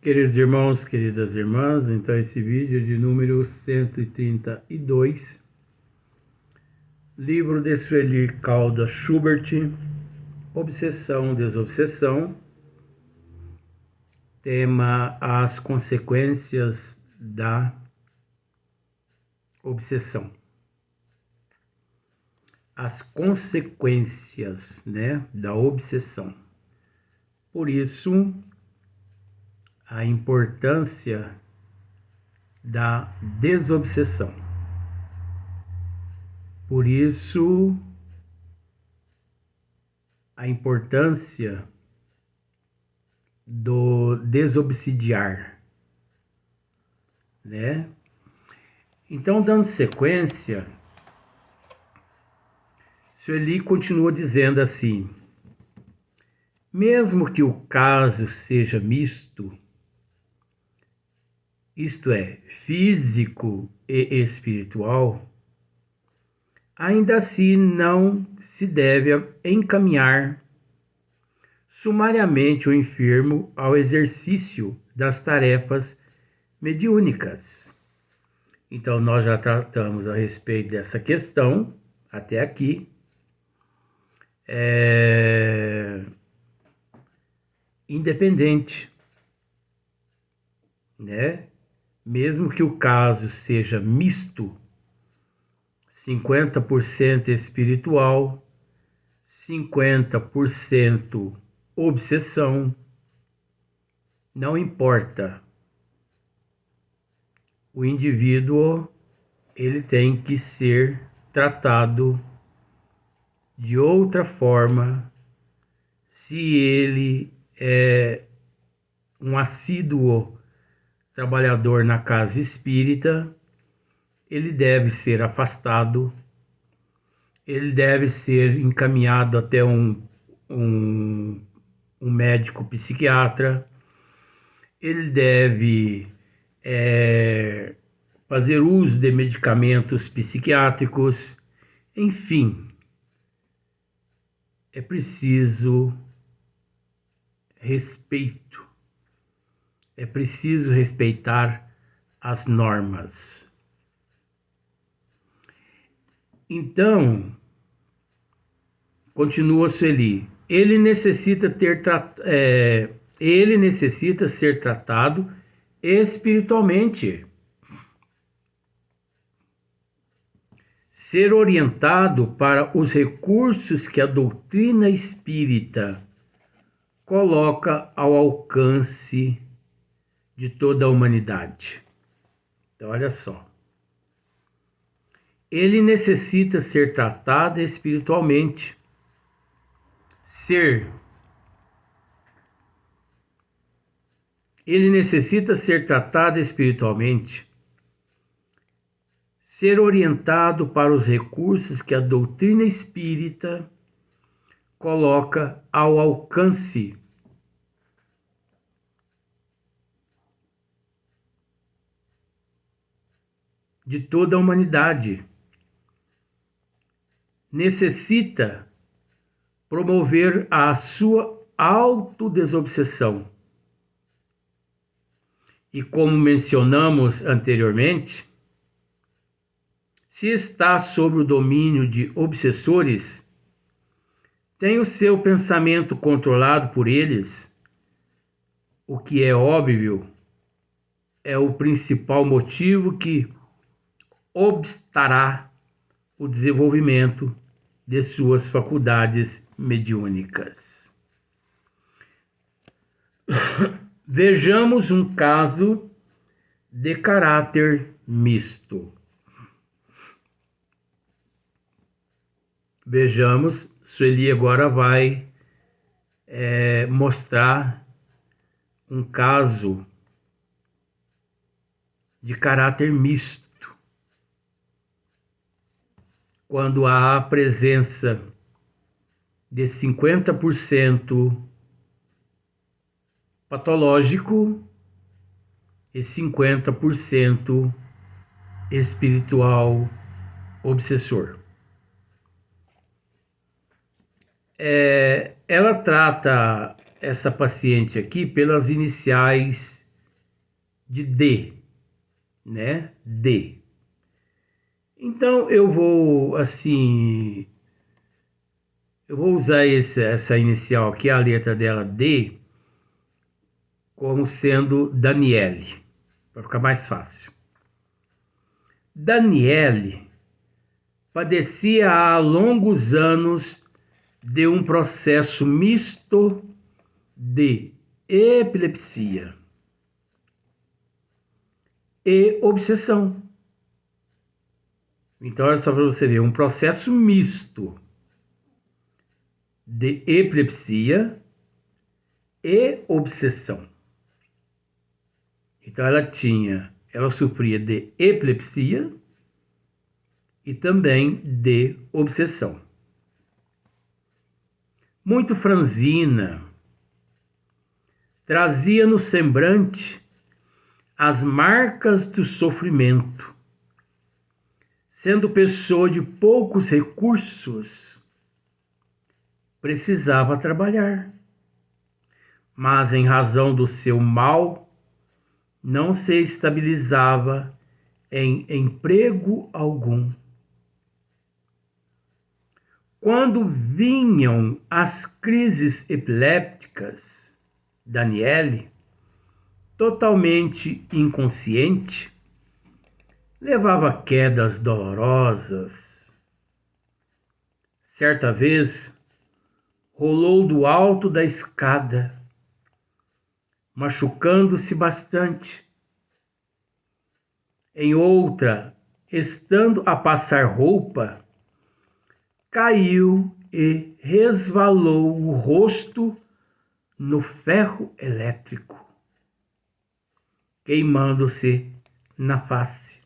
Queridos irmãos, queridas irmãs, então esse vídeo é de número 132, livro de Sueli Caldas Schubert, Obsessão, Desobsessão, tema as consequências da obsessão. As consequências, da obsessão. Por isso, a importância da desobsessão. Por isso, a importância do desobsidiar, Então, dando sequência, Sueli continua dizendo assim: mesmo que o caso seja misto, isto é, físico e espiritual, ainda assim não se deve encaminhar sumariamente o enfermo ao exercício das tarefas mediúnicas. Então, nós já tratamos a respeito dessa questão até aqui. Independente, mesmo que o caso seja misto, 50% espiritual, 50% obsessão, não importa. O indivíduo, ele tem que ser tratado de outra forma se ele é um assíduo trabalhador na casa espírita. Ele deve ser afastado, ele deve ser encaminhado até um médico psiquiatra, ele deve fazer uso de medicamentos psiquiátricos, enfim, é preciso respeito, é preciso respeitar as normas. Então, continua Sueli, ele necessita ser tratado espiritualmente, ser orientado para os recursos que a doutrina espírita coloca ao alcance de toda a humanidade. Então, olha só. Ele necessita ser tratado espiritualmente. Ele necessita ser tratado espiritualmente, ser orientado para os recursos que a doutrina espírita coloca ao alcance de toda a humanidade. Necessita promover a sua autodesobsessão. E como mencionamos anteriormente, se está sob o domínio de obsessores, tem o seu pensamento controlado por eles, o que é óbvio, é o principal motivo que obstará o desenvolvimento de suas faculdades mediúnicas. Vejamos um caso de caráter misto. Vejamos, Sueli agora vai mostrar um caso de caráter misto, quando há a presença de 50% patológico e 50% espiritual obsessor. Ela trata essa paciente aqui pelas iniciais de D, né? D. Então eu vou usar essa inicial aqui, a letra dela D, como sendo Daniele, para ficar mais fácil. Daniele padecia há longos anos de um processo misto de epilepsia e obsessão. Então, é só para você ver, um processo misto de epilepsia e obsessão. Então, ela sofria de epilepsia e também de obsessão. Muito franzina, trazia no semblante as marcas do sofrimento. Sendo pessoa de poucos recursos, precisava trabalhar, mas em razão do seu mal, não se estabilizava em emprego algum. Quando vinham as crises epilépticas, Daniele, totalmente inconsciente, levava quedas dolorosas. Certa vez, rolou do alto da escada, machucando-se bastante. Em outra, estando a passar roupa, caiu e resvalou o rosto no ferro elétrico, queimando-se na face.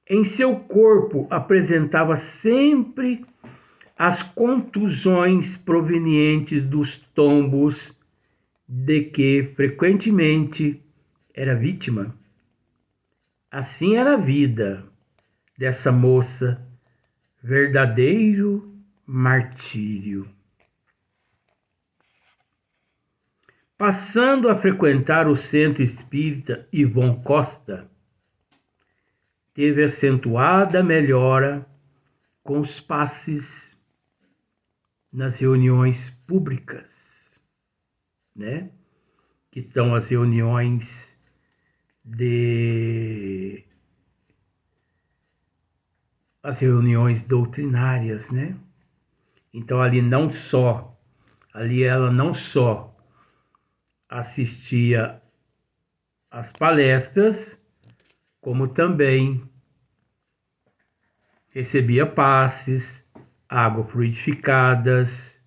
Em seu corpo apresentava sempre as contusões provenientes dos tombos de que frequentemente era vítima. Assim era a vida dessa moça, verdadeiro martírio. Passando a frequentar o centro espírita Ivon Costa, teve acentuada melhora com os passes nas reuniões públicas, né? Que são as reuniões doutrinárias, né? Então ali ela não só assistia às palestras, como também recebia passes, água fluidificadas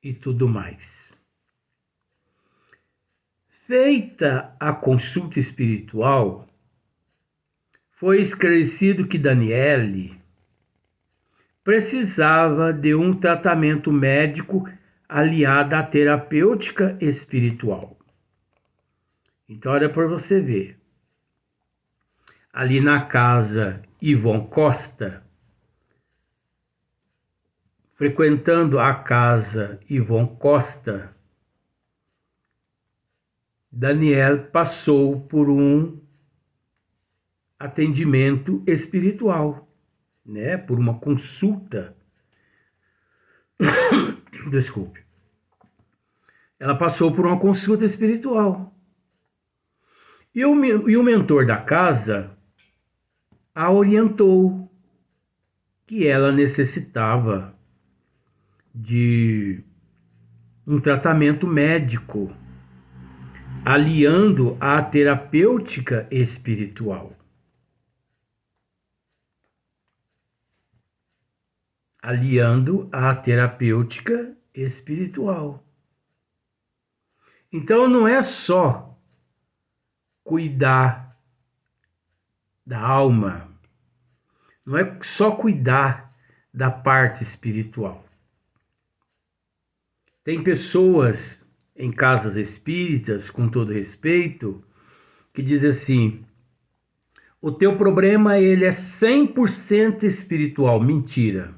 e tudo mais. Feita a consulta espiritual, foi esclarecido que Daniele precisava de um tratamento médico aliado à terapêutica espiritual. Então, olha para você ver. Ali na casa Ivon Costa, frequentando a casa Ivon Costa, Daniel passou por um atendimento espiritual, né? Por uma consulta. Desculpe. Ela passou por uma consulta espiritual. E o mentor da casa a orientou que ela necessitava de um tratamento médico, aliando à terapêutica espiritual. Aliando à terapêutica espiritual. Então não é só cuidar da alma, não é só cuidar da parte espiritual. Tem pessoas em casas espíritas, com todo respeito, que dizem assim: o teu problema ele é 100% espiritual. Mentira.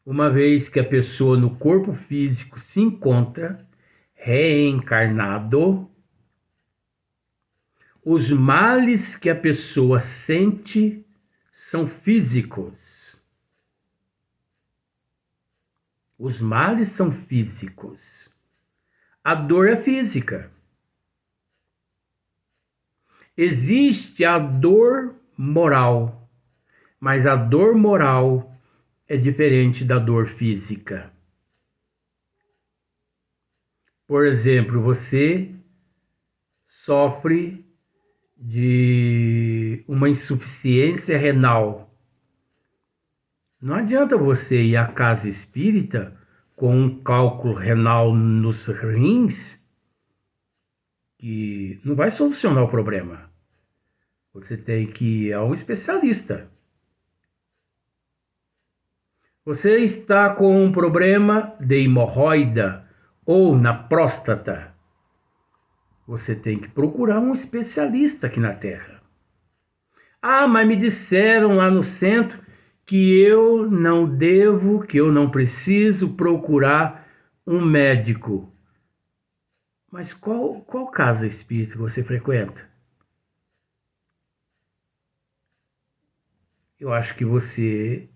Uma vez que a pessoa no corpo físico se encontra reencarnado, os males que a pessoa sente são físicos. Os males são físicos. A dor é física. Existe a dor moral, mas a dor moral é diferente da dor física. Por exemplo, você sofre de uma insuficiência renal. Não adianta você ir à casa espírita com um cálculo renal nos rins, que não vai solucionar o problema. Você tem que ir a um especialista. Você está com um problema de hemorroida ou na próstata. Você tem que procurar um especialista aqui na Terra. Ah, mas me disseram lá no centro que eu não devo, que eu não preciso procurar um médico. Mas qual casa espírita você frequenta? Eu acho que você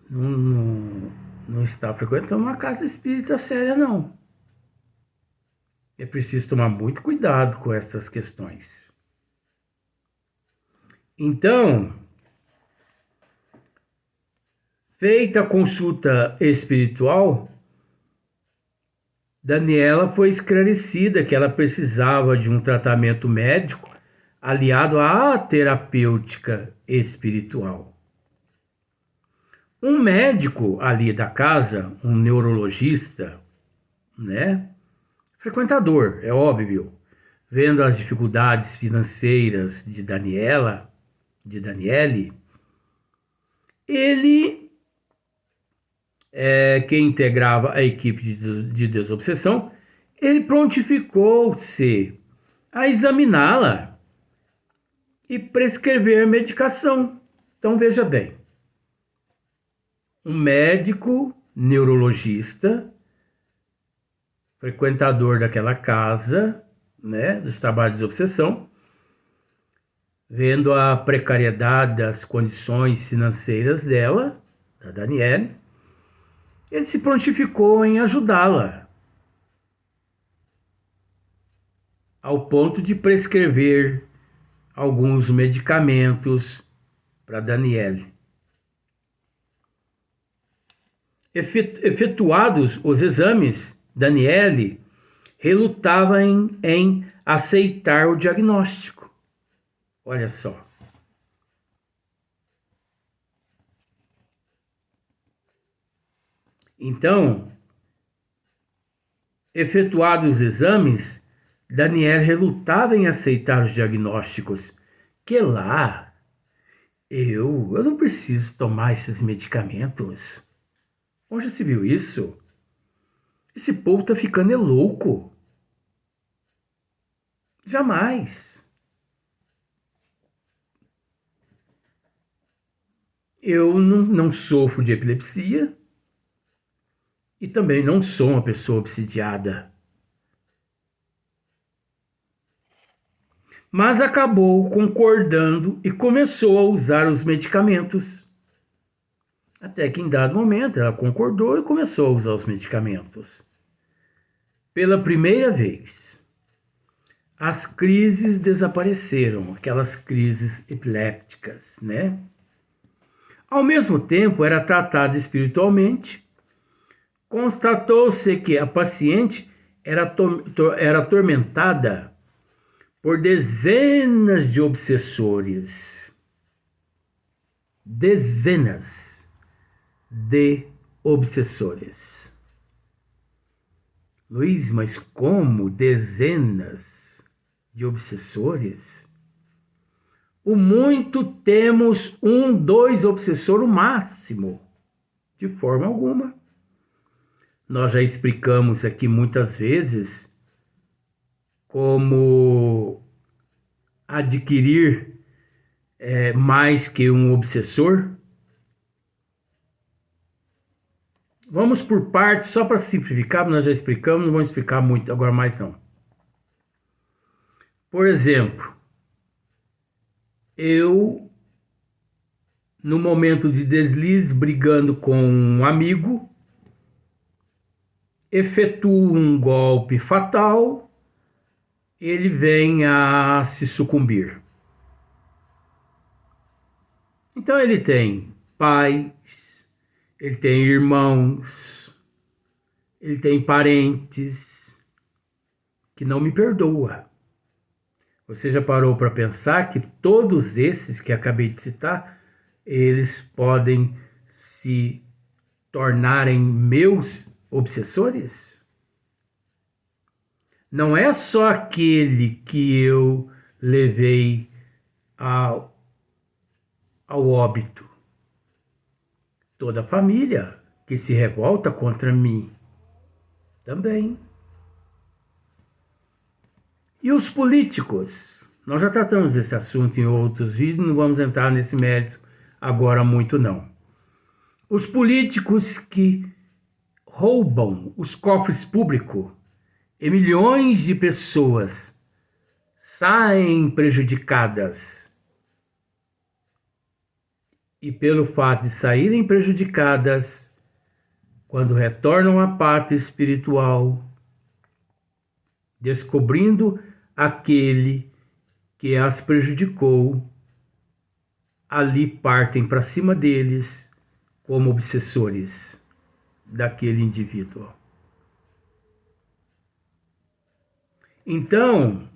não está frequentando uma casa espírita séria, não. É preciso tomar muito cuidado com essas questões. Então, feita a consulta espiritual, Daniela foi esclarecida que ela precisava de um tratamento médico aliado à terapêutica espiritual. Um médico ali da casa, um neurologista, né? Frequentador, é óbvio, vendo as dificuldades financeiras de Daniele, ele, que integrava a equipe de desobsessão, ele prontificou-se a examiná-la e prescrever medicação. Então veja bem, um médico neurologista, frequentador daquela casa, né, dos trabalhos de obsessão, vendo a precariedade das condições financeiras dela, da Daniele, ele se prontificou em ajudá-la, ao ponto de prescrever alguns medicamentos para Daniele. Efetuados os exames, Daniele relutava em aceitar o diagnóstico. Olha só. Então, efetuados os exames, Daniele relutava em aceitar os diagnósticos. Que lá, eu não preciso tomar esses medicamentos. Onde se viu isso? Esse povo tá ficando louco. Jamais. Eu não sofro de epilepsia e também não sou uma pessoa obsidiada. Mas acabou concordando e começou a usar os medicamentos. Até que em dado momento ela concordou e começou a usar os medicamentos. Pela primeira vez, as crises desapareceram, aquelas crises epilépticas, né? Ao mesmo tempo, era tratada espiritualmente. Constatou-se que a paciente era atormentada por dezenas de obsessores. Dezenas de obsessores. Luiz, mas como dezenas de obsessores? O muito temos 1, 2 obsessores o máximo. De forma alguma. Nós já explicamos aqui muitas vezes como adquirir mais que um obsessor. Vamos por partes, só para simplificar, nós já explicamos, não vamos explicar muito agora mais não. Por exemplo, eu, no momento de deslize, brigando com um amigo, efetuo um golpe fatal, ele vem a se sucumbir. Então ele tem pais, ele tem irmãos, ele tem parentes que não me perdoa. Você já parou para pensar que todos esses que acabei de citar, eles podem se tornarem meus obsessores? Não é só aquele que eu levei ao óbito. Toda a família que se revolta contra mim também. E os políticos? Nós já tratamos desse assunto em outros vídeos, não vamos entrar nesse mérito agora muito não. Os políticos que roubam os cofres públicos e milhões de pessoas saem prejudicadas. E pelo fato de saírem prejudicadas, quando retornam à pátria espiritual, descobrindo aquele que as prejudicou, ali partem para cima deles como obsessores daquele indivíduo. Então,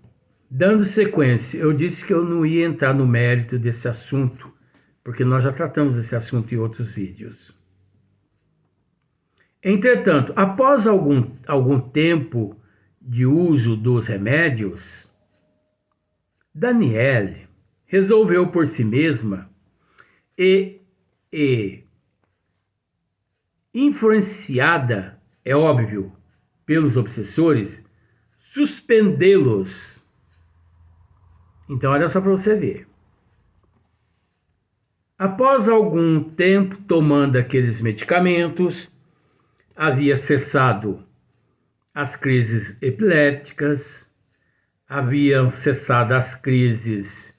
dando sequência, eu disse que eu não ia entrar no mérito desse assunto, porque nós já tratamos desse assunto em outros vídeos. Entretanto, após algum tempo de uso dos remédios, Daniele resolveu por si mesma e influenciada, é óbvio, pelos obsessores, suspendê-los. Então, olha só para você ver. Após algum tempo tomando aqueles medicamentos, havia cessado as crises epiléticas, haviam cessado as crises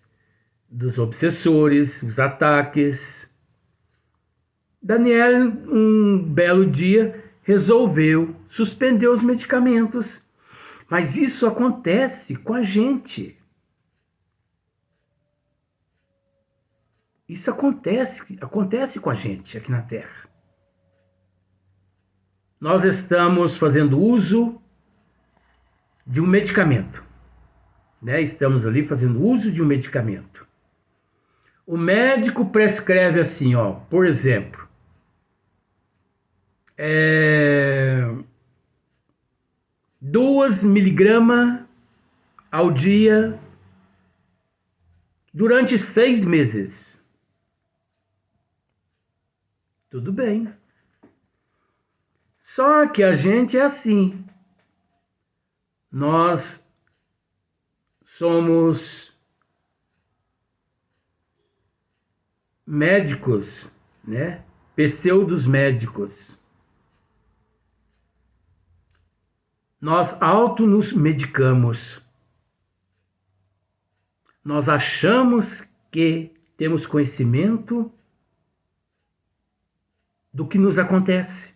dos obsessores, os ataques. Daniel, um belo dia, resolveu suspender os medicamentos. Mas isso acontece com a gente. Isso acontece com a gente aqui na Terra. Nós estamos fazendo uso de um medicamento, né? Estamos ali fazendo uso de um medicamento. O médico prescreve assim, ó, por exemplo, 2 miligramas ao dia durante 6 meses. Tudo bem. Só que a gente é assim. Nós somos médicos, né? Pseudos médicos. Nós nos medicamos. Nós achamos que temos conhecimento do que nos acontece.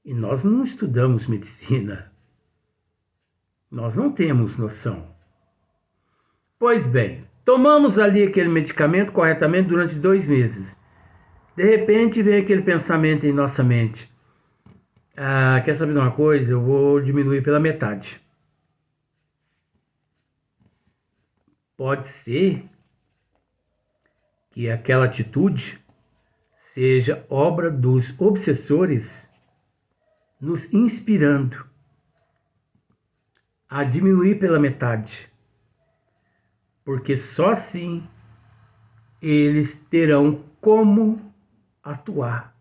E nós não estudamos medicina. Nós não temos noção. Pois bem, tomamos ali aquele medicamento corretamente durante 2 meses. De repente vem aquele pensamento em nossa mente. Quer saber de uma coisa? Eu vou diminuir pela metade. Pode ser que aquela atitude seja obra dos obsessores nos inspirando a diminuir pela metade. Porque só assim eles terão como atuar.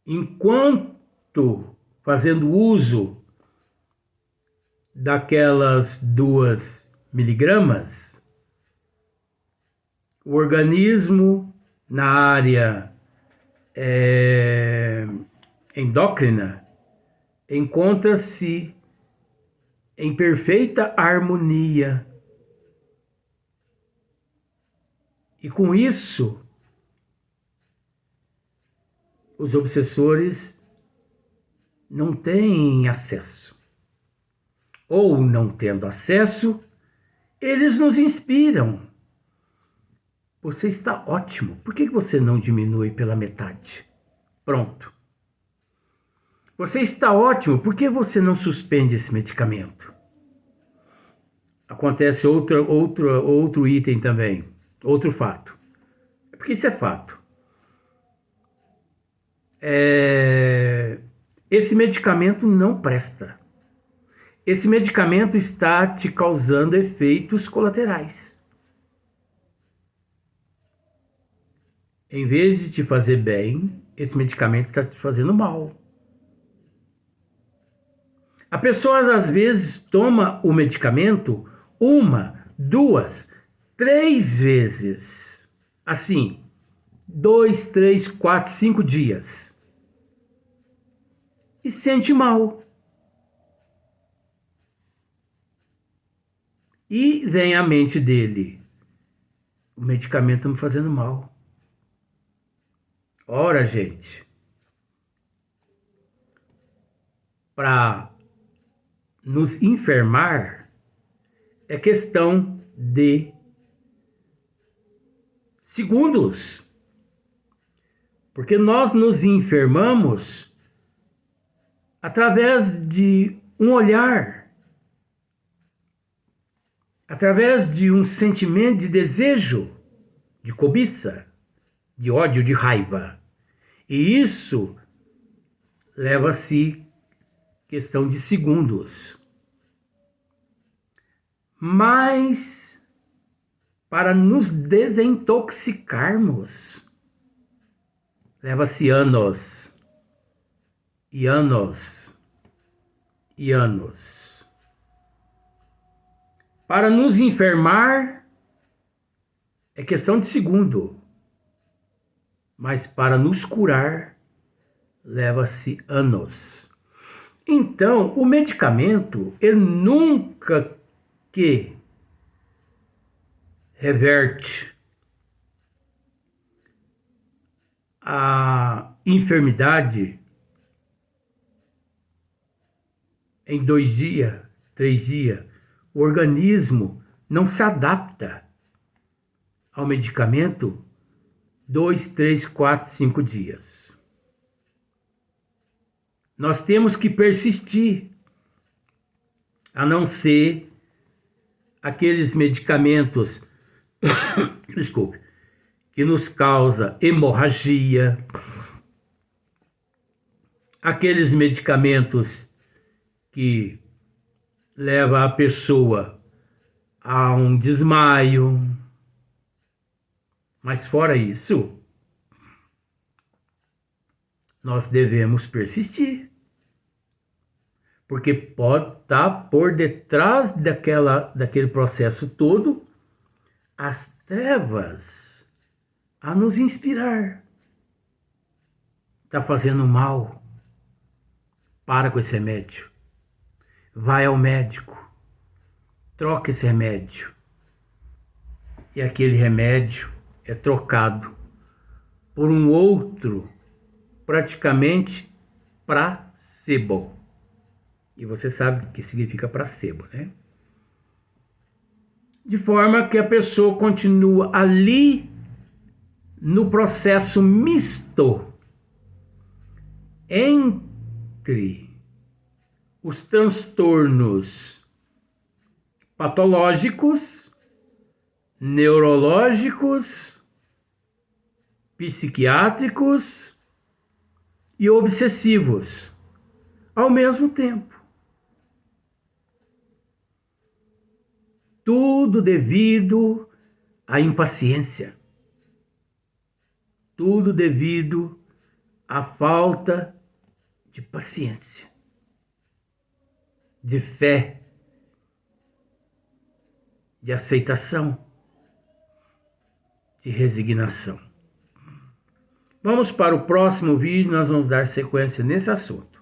Enquanto fazendo uso daquelas 2 miligramas, o organismo na área endócrina encontra-se em perfeita harmonia. E com isso, os obsessores não têm acesso. Ou não tendo acesso, eles nos inspiram. Você está ótimo. Por que você não diminui pela metade? Pronto. Você está ótimo. Por que você não suspende esse medicamento? Acontece outro item também. Outro fato. Porque isso é fato. Esse medicamento não presta. Esse medicamento está te causando efeitos colaterais. Em vez de te fazer bem, esse medicamento está te fazendo mal. A pessoa, às vezes, toma o medicamento 1, 2, 3 vezes. Assim, 2, 3, 4, 5 dias. E sente mal. E vem à mente dele: o medicamento está me fazendo mal. Ora, gente, para nos enfermar é questão de segundos. Porque nós nos enfermamos através de um olhar, através de um sentimento de desejo, de cobiça, de ódio, de raiva. E isso leva-se questão de segundos. Mas para nos desintoxicarmos, leva-se anos, e anos, e anos. Para nos enfermar, é questão de segundo. Mas para nos curar, leva-se anos. Então, o medicamento, ele nunca que reverte a enfermidade em 2 dias, 3 dias. O organismo não se adapta ao medicamento 2, 3, 4, 5 dias. Nós temos que persistir, a não ser aqueles medicamentos, desculpe, que nos causa hemorragia, aqueles medicamentos que levam a pessoa a um desmaio. Mas fora isso, nós devemos persistir. Porque pode estar por detrás daquele processo todo as trevas a nos inspirar. Está fazendo mal? Para com esse remédio. Vai ao médico. Troca esse remédio. E aquele remédio é trocado por um outro, praticamente placebo. E você sabe o que significa placebo, né? De forma que a pessoa continua ali no processo misto entre os transtornos patológicos, neurológicos, psiquiátricos e obsessivos ao mesmo tempo. Tudo devido à impaciência. Tudo devido à falta de paciência, de fé, de aceitação, de resignação. Vamos para o próximo vídeo, nós vamos dar sequência nesse assunto.